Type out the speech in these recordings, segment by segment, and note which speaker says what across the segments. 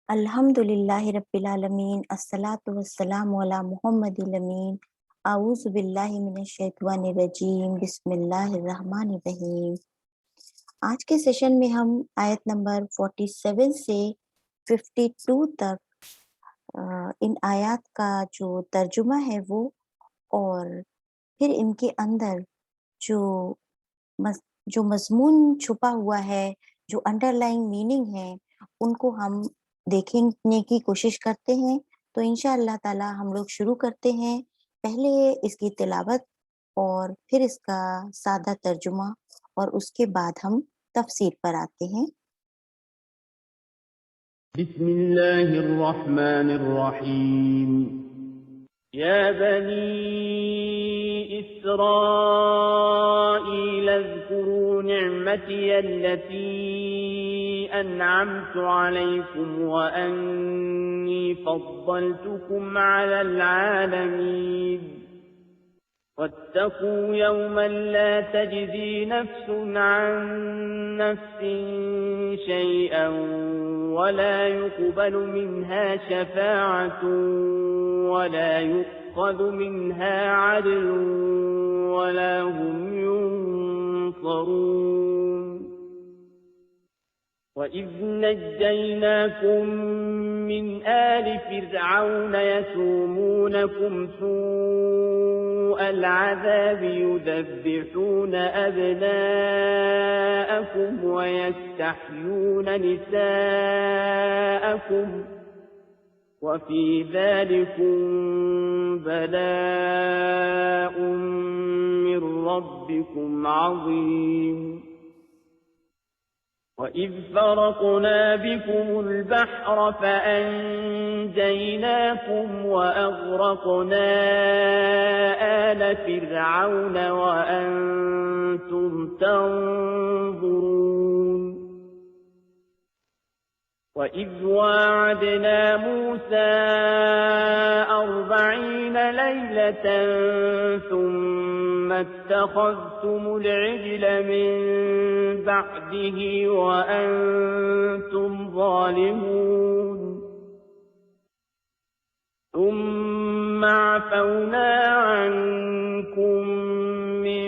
Speaker 1: الحمدللہ رب العالمین، الصلاۃ والسلام علی محمد الامین، اعوذ باللہ من الشیطان الرجیم، بسم اللہ الرحمن الرحیم۔ آج کے سیشن میں ہم آیت نمبر 47 سے 52 تک ان آیات کا جو ترجمہ ہے وہ، اور پھر ان کے اندر جو مضمون چھپا ہوا ہے، جو انڈر لائن میننگ ہے، ان کو ہم دیکھنے کی کوشش کرتے ہیں۔ تو انشاءاللہ تعالی ہم لوگ شروع کرتے ہیں، پہلے اس کی تلاوت اور پھر اس کا سادہ ترجمہ، اور اس کے بعد ہم تفسیر پر آتے ہیں۔
Speaker 2: بسم اللہ الرحمن الرحیم۔ یا بنی اسرائیل اذکروا نعمتی التي انعمت علیکم وانی فضلتکم علی العالمین واتقوا يوما لا تجزي نفس عن نفس شيئا ولا يقبل منها شفاعة ولا يؤخذ منها عدل ولا هم ينصرون وَإِذْ نَجَّيْنَاكُمْ مِنْ آلِ فِرْعَوْنَ يَسُومُونَكُمْ سُوءَ الْعَذَابِ يُذَبِّحُونَ أَبْنَاءَكُمْ وَيَسْتَحْيُونَ نِسَاءَكُمْ وَفِي ذَلِكُمْ بَلَاءٌ مِّن رَّبِّكُمْ عَظِيمٌ وَإِذْ فَرَقْنَا بِكُمُ الْبَحْرَ فَأَنْجَيْنَاكُمْ وَأَغْرَقْنَا آلَ فِرْعَوْنَ وَأَنْتُمْ تَنْظُرُونَ وَإِذْ وَاعَدْنَا مُوسَى 40 لَيْلَةً ثُمَّ اتَّخَذْتُمُ الْعِجْلَ مِنْ بَعْدِهِ وَأَنْتُمْ ظَالِمُونَ ثُمَّ عَفَوْنَا عَنْكُمْ مِنْ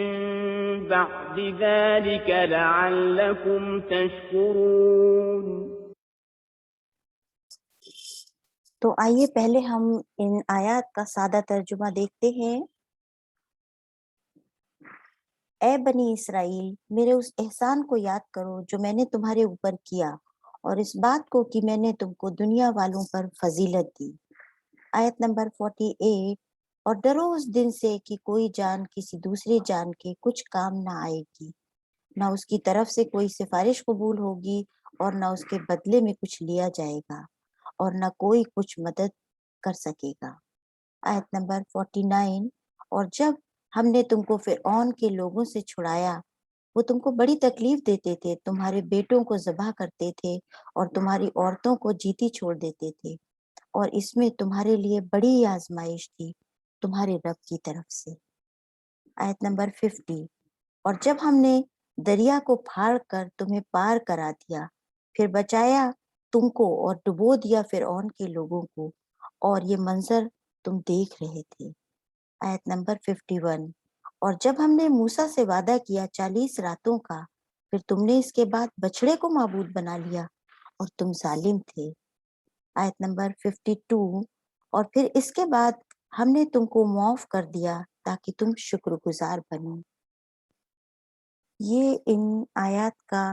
Speaker 2: بَعْدِ ذَلِكَ لَعَلَّكُمْ تَشْكُرُونَ۔
Speaker 1: تو آئیے پہلے ہم ان آیات کا سادہ ترجمہ دیکھتے ہیں۔ اے بنی اسرائیل، میرے اس احسان کو یاد کرو جو میں نے تمہارے اوپر کیا، اور اس بات کو کہ میں نے تم کو دنیا والوں پر فضیلت دی۔ آیت نمبر 48، اور ڈرو اس دن سے کہ کوئی جان کسی دوسری جان کے کچھ کام نہ آئے گی، نہ اس کی طرف سے کوئی سفارش قبول ہوگی اور نہ اس کے بدلے میں کچھ لیا جائے گا، اور نہ کوئی کچھ مدد کر سکے گا۔ آیت نمبر 49، اور جب ہم نے تم کو فرعون کے لوگوں سے چھڑایا، وہ تم کو بڑی تکلیف دیتے تھے، تمہارے بیٹوں کو ذبح کرتے تھے اور تمہاری عورتوں کو جیتی چھوڑ دیتے تھے، اور اس میں تمہارے لیے بڑی آزمائش تھی تمہارے رب کی طرف سے۔ آیت نمبر 50، اور جب ہم نے دریا کو پھاڑ کر تمہیں پار کرا دیا، پھر بچایا تم کو اور ڈبو دیا فرعون کے لوگوں کو، اور یہ منظر تم دیکھ رہے تھے۔ آیت نمبر 51، اور جب ہم نے موسیٰ سے وعدہ کیا 40 راتوں کا، پھر تم نے اس کے بعد بچھڑے کو معبود بنا لیا اور تم ظالم تھے۔ آیت نمبر 52، اور پھر اس کے بعد ہم نے تم کو معاف کر دیا تاکہ تم شکر گزار بنو۔ یہ ان آیات کا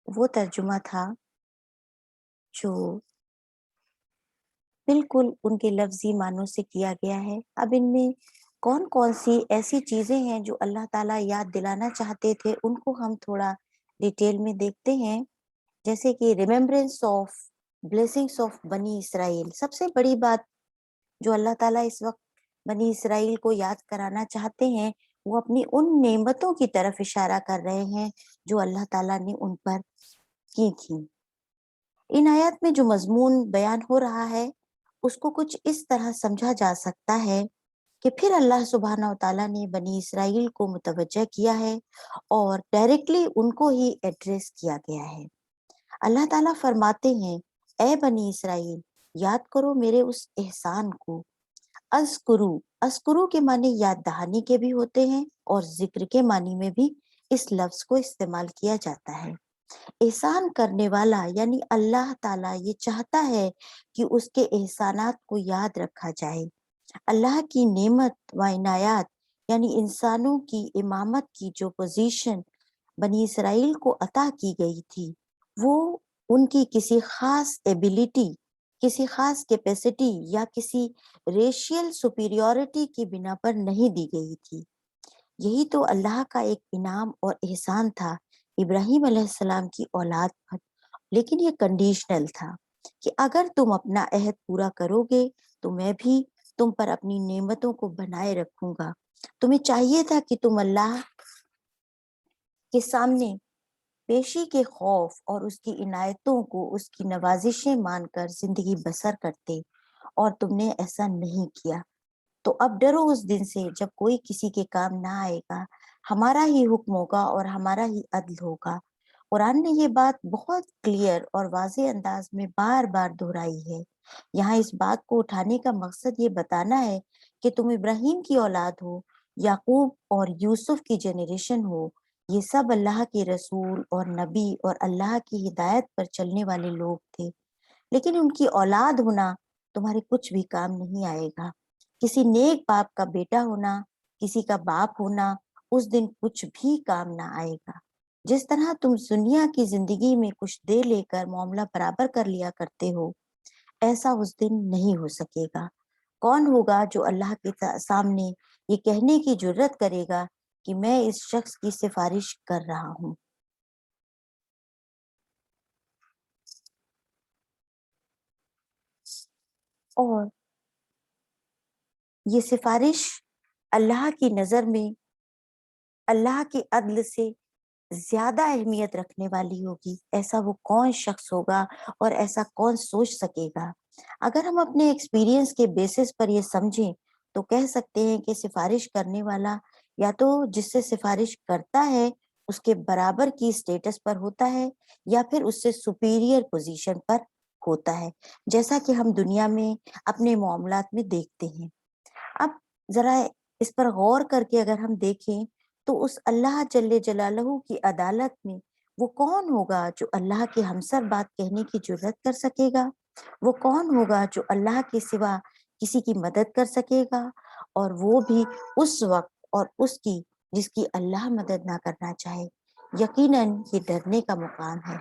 Speaker 1: وہ ترجمہ تھا جو بالکل ان کے لفظی معنوں سے کیا گیا ہے۔ اب ان میں کون کون سی ایسی چیزیں ہیں جو اللہ تعالیٰ یاد دلانا چاہتے تھے، ان کو ہم تھوڑا ڈیٹیل میں دیکھتے ہیں۔ جیسے کہ ریممبرنس آف بلیسنگس آف بنی اسرائیل، سب سے بڑی بات جو اللہ تعالیٰ اس وقت بنی اسرائیل کو یاد کرانا چاہتے ہیں، وہ اپنی ان نعمتوں کی طرف اشارہ کر رہے ہیں جو اللہ تعالیٰ نے ان پر کی تھی۔ ان آیات میں جو مضمون بیان ہو رہا ہے اس کو کچھ اس طرح سمجھا جا سکتا ہے کہ پھر اللہ سبحانہ وتعالیٰ نے بنی اسرائیل کو متوجہ کیا ہے اور ڈائریکٹلی ان کو ہی ایڈریس کیا گیا ہے۔ اللہ تعالیٰ فرماتے ہیں اے بنی اسرائیل یاد کرو میرے اس احسان کو. اذکرو کے معنی یاد دہانی کے بھی ہوتے ہیں اور ذکر کے معنی میں بھی اس لفظ کو استعمال کیا جاتا ہے. احسان کرنے والا یعنی اللہ تعالیٰ یہ چاہتا ہے کہ اس کے احسانات کو یاد رکھا جائے. اللہ کی نعمت و عنایات یعنی انسانوں کی امامت کی جو پوزیشن بنی اسرائیل کو عطا کی گئی تھی وہ ان کی کسی خاص ایبیلٹی، کسی خاص کیپیسٹی یا کسی ریشیل سپیریورٹی کی بنا پر نہیں دی گئی تھی. یہی تو اللہ کا ایک انعام اور احسان تھا ابراہیم علیہ السلام کی اولاد پر. لیکن یہ کنڈیشنل تھا کہ اگر تم اپنا عہد پورا کرو گے تو میں بھی تم پر اپنی نعمتوں کو بنائے رکھوں گا. تمہیں چاہیے تھا کہ تم اللہ کے سامنے پیشی کے خوف اور اس کی عنایتوں کو، اس کی نوازشیں مان کر زندگی بسر کرتے، اور تم نے ایسا نہیں کیا. تو اب ڈرو اس دن سے جب کوئی کسی کے کام نہ آئے گا. ہمارا ہی حکم ہوگا اور ہمارا ہی عدل ہوگا. قرآن نے یہ بات بہت کلیئر اور واضح انداز میں بار بار دہرائی ہے. یہاں اس بات کو اٹھانے کا مقصد یہ بتانا ہے کہ تم ابراہیم کی اولاد ہو، یعقوب اور یوسف کی جنریشن ہو. یہ سب اللہ کے رسول اور نبی اور اللہ کی ہدایت پر چلنے والے لوگ تھے. لیکن ان کی اولاد ہونا تمہارے کچھ بھی کام نہیں آئے گا. کسی نیک باپ کا بیٹا ہونا، کسی کا باپ ہونا اس دن کچھ بھی کام نہ آئے گا. جس طرح تم دنیا کی زندگی میں کچھ دے لے کر معاملہ برابر کر لیا کرتے ہو، ایسا اس دن نہیں ہو سکے گا. کون ہوگا جو اللہ کے سامنے یہ کہنے کی جرت کرے گا کہ میں اس شخص کی سفارش کر رہا ہوں؟ اور یہ سفارش اللہ کی نظر میں اللہ کے عدل سے زیادہ اہمیت رکھنے والی ہوگی. ایسا وہ کون شخص ہوگا اور ایسا کون سوچ سکے گا؟ اگر ہم اپنے ایکسپیرینس کے بیسس پر یہ سمجھیں تو کہہ سکتے ہیں کہ سفارش کرنے والا یا تو جس سے سفارش کرتا ہے اس کے برابر کی سٹیٹس پر ہوتا ہے یا پھر اس سے سپیریئر پوزیشن پر ہوتا ہے، جیسا کہ ہم دنیا میں اپنے معاملات میں دیکھتے ہیں. اب ذرا اس پر غور کر کے اگر ہم دیکھیں تو اس اللہ جل جلالہ کی عدالت میں وہ کون ہوگا جو اللہ کے ہمسر بات کہنے کی جرت کر سکے گا؟ وہ کون ہوگا جو اللہ کے سوا کسی کی مدد کر سکے گا؟ اور وہ بھی اس وقت اور اس کی جس کی اللہ مدد نہ کرنا چاہے. یقیناً یہ ڈرنے کا مقام ہے.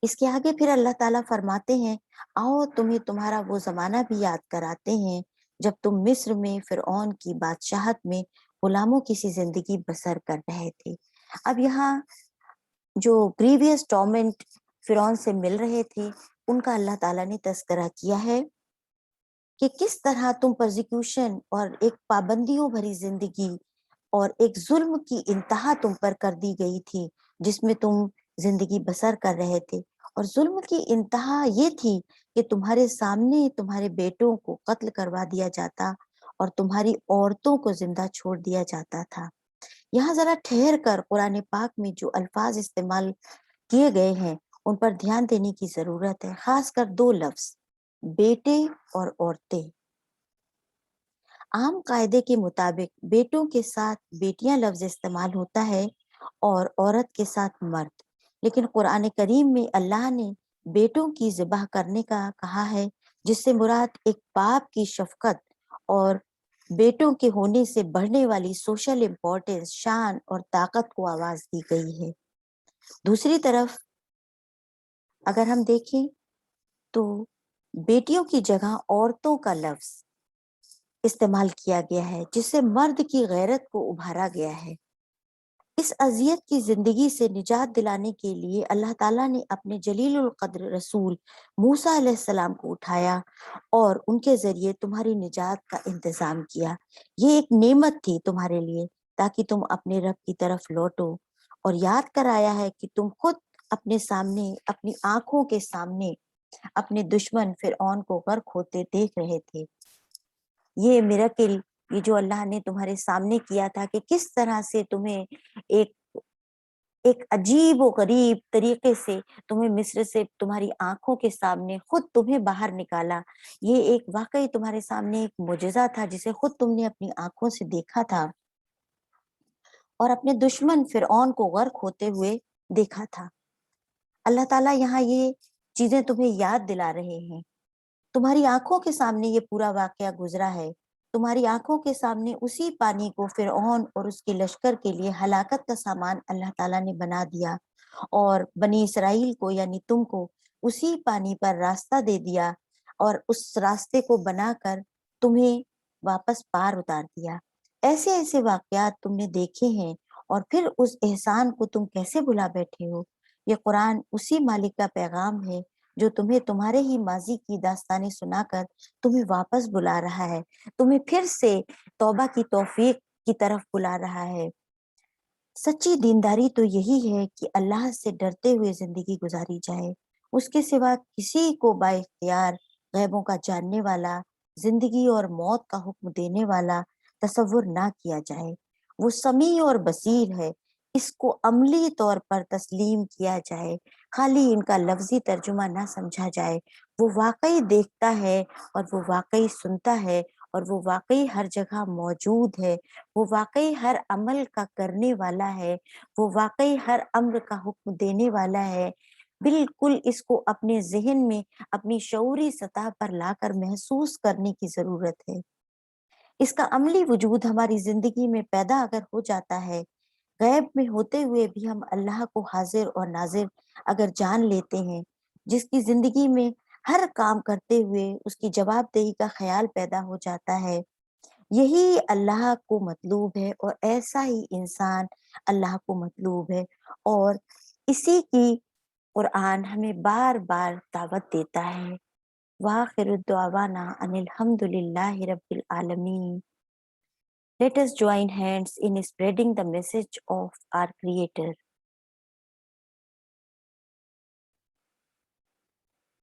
Speaker 1: اس کے آگے پھر اللہ تعالیٰ فرماتے ہیں، آؤ تمہیں تمہارا وہ زمانہ بھی یاد کراتے ہیں جب تم مصر میں فرعون کی بادشاہت میں غلاموں کی سی زندگی بسر کر رہے تھے. اب یہاں جو پریویس ٹورمنٹ فرعون سے مل رہے تھے ان کا اللہ تعالیٰ نے تذکرہ کیا ہے کہ کس طرح تم پرزیکیوشن اور ایک پابندیوں بھری زندگی اور ایک ظلم کی انتہا تم پر کر دی گئی تھی جس میں تم زندگی بسر کر رہے تھے. اور ظلم کی انتہا یہ تھی کہ تمہارے سامنے تمہارے بیٹوں کو قتل کروا دیا جاتا اور تمہاری عورتوں کو زندہ چھوڑ دیا جاتا تھا. یہاں ذرا ٹھہر کر قرآن پاک میں جو الفاظ استعمال کیے گئے ہیں ان پر دھیان دینے کی ضرورت ہے، خاص کر دو لفظ، بیٹے اور عورتیں. عام قاعدے کے مطابق بیٹوں کے ساتھ بیٹیاں لفظ استعمال ہوتا ہے اور عورت کے ساتھ مرد. لیکن قرآن کریم میں اللہ نے بیٹوں کی ذبح کرنے کا کہا ہے، جس سے مراد ایک باپ کی شفقت اور بیٹوں کے ہونے سے بڑھنے والی سوشل امپورٹنس، شان اور طاقت کو آواز دی گئی ہے. دوسری طرف اگر ہم دیکھیں تو بیٹیوں کی جگہ عورتوں کا لفظ استعمال کیا گیا ہے جس سے مرد کی غیرت کو ابھارا گیا ہے. اس اذیت کی زندگی سے نجات دلانے کے لیے اللہ تعالیٰ نے اپنے جلیل القدر رسول موسیٰ علیہ السلام کو اٹھایا اور ان کے ذریعے تمہاری نجات کا انتظام کیا. یہ ایک نعمت تھی تمہارے لیے تاکہ تم اپنے رب کی طرف لوٹو، اور یاد کرایا ہے کہ تم خود اپنے سامنے، اپنی آنکھوں کے سامنے اپنے دشمن فرعون کو غرق ہوتے دیکھ رہے تھے. یہ میراکل، یہ جو اللہ نے تمہارے سامنے کیا تھا کہ کس طرح سے تمہیں ایک ایک عجیب و غریب طریقے سے تمہیں مصر سے تمہاری آنکھوں کے سامنے خود تمہیں باہر نکالا. یہ ایک واقعی تمہارے سامنے ایک معجزہ تھا جسے خود تم نے اپنی آنکھوں سے دیکھا تھا اور اپنے دشمن فرعون کو غرق ہوتے ہوئے دیکھا تھا. اللہ تعالیٰ یہاں یہ چیزیں تمہیں یاد دلا رہے ہیں. تمہاری آنکھوں کے سامنے یہ پورا واقعہ گزرا ہے. تمہاری آنکھوں کے سامنے اسی پانی کو فرعون اور اس کے لشکر کے لیے ہلاکت کا سامان اللہ تعالیٰ نے بنا دیا اور بنی اسرائیل کو یعنی تم کو اسی پانی پر راستہ دے دیا اور اس راستے کو بنا کر تمہیں واپس پار اتار دیا. ایسے ایسے واقعات تم نے دیکھے ہیں اور پھر اس احسان کو تم کیسے بھلا بیٹھے ہو. یہ قرآن اسی مالک کا پیغام ہے جو تمہیں تمہارے ہی ماضی کی داستانیں سنا کر تمہیں واپس بلا رہا ہے, تمہیں پھر سے توبہ کی توفیق کی طرف بلا رہا ہے. سچی دینداری تو یہی ہے کہ اللہ سے ڈرتے ہوئے زندگی گزاری جائے. اس کے سوا کسی کو با اختیار غیبوں کا جاننے والا, زندگی اور موت کا حکم دینے والا تصور نہ کیا جائے. وہ سمیع اور بصیر ہے, اس کو عملی طور پر تسلیم کیا جائے, خالی ان کا لفظی ترجمہ نہ سمجھا جائے. وہ واقعی دیکھتا ہے اور وہ واقعی سنتا ہے اور وہ واقعی ہر جگہ موجود ہے. وہ واقعی ہر عمل کا کرنے والا ہے, وہ واقعی ہر امر کا حکم دینے والا ہے. بالکل اس کو اپنے ذہن میں اپنی شعوری سطح پر لا کر محسوس کرنے کی ضرورت ہے. اس کا عملی وجود ہماری زندگی میں پیدا اگر ہو جاتا ہے, غیب میں ہوتے ہوئے بھی ہم اللہ کو حاضر اور ناظر اگر جان لیتے ہیں, جس کی زندگی میں ہر کام کرتے ہوئے اس کی جواب دہی کا خیال پیدا ہو جاتا ہے, یہی اللہ کو مطلوب ہے اور ایسا ہی انسان اللہ کو مطلوب ہے. اور اسی کی قرآن ہمیں بار بار دعوت دیتا ہے. وآخر دعوانا ان الحمد للہ رب العالمین. Let us join hands in spreading the message of our Creator.